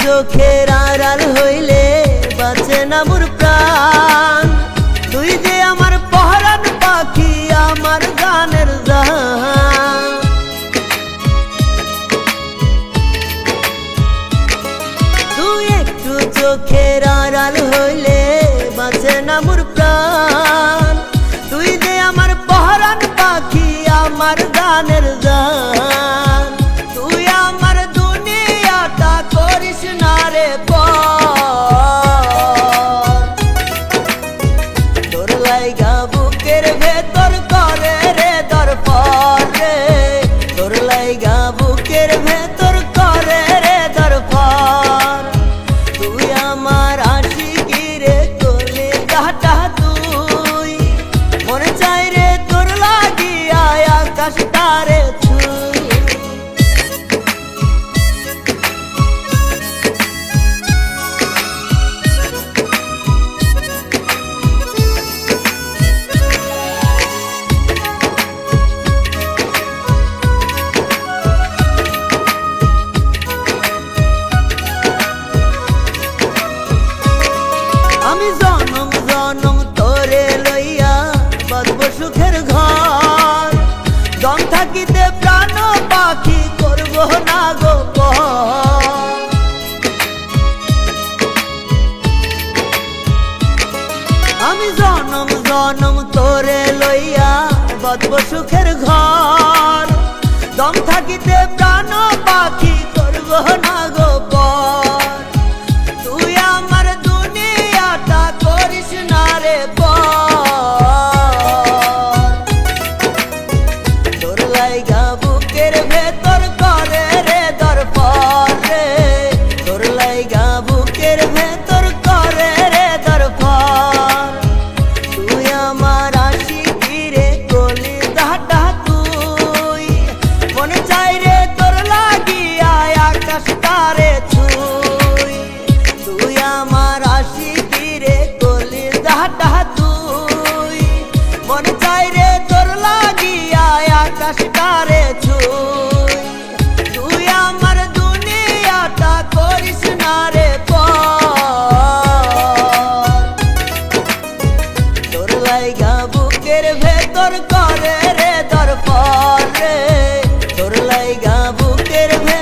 চোখের আড়াল হইলে বাঁচে না মোর প্রাণ। তুই যে আমার পহরান পাখি, আমার গানের জান। তুই একটু চোখের আড়াল হইলে বাঁচে না মোর প্রাণ। তুই যে আমার পহরান পাখি, আমার গানের জান। তুই আমার দুনিয়াটা করিস না রে পর। তোর লাইগা বুকের ভেতর করে রে দরপর রে। তোর লাইগা বুকের ভেতর করে রে দরপর। তুই আমার আশিকি রে করলে গাটা তুই। মনে চাই রে তোর লাগিয়া আকাশটারে ছুঁই। আমি জনম জনম তোরে লইয়া বাঁধব সুখের ঘর। দম থাকিতে প্রাণ পাখি করব না গো পর। আমি জনম জনম তোরে লইয়া বাঁধব সুখের ঘর। দম থাকিতে প্রাণ পাখি করব না গো পর। তুই আমার দুনিয়াটা করিস না রে পর। তোর লাইগা বুকের ভেতর করে রে দরপর রে। তোর লাইগা বুকের ভেতর করে রে দরপর। তুই আমার আশিকি রে কলি দাটা তুই। মনে চাই রে তোর লাগিয়া আকাশটারে ছুঁই। তুই আমার আশিকি রে কলি দাটা তুই। মনে চাই রে তোর লাগিয়া আকাশটারে ছুঁই। তুই আমার দুনিয়াটা করিস না রে পর। তোর লাইগা বুকের ভেতর করে রে দরপর রে। তোর লাইগা বুকের ভেতর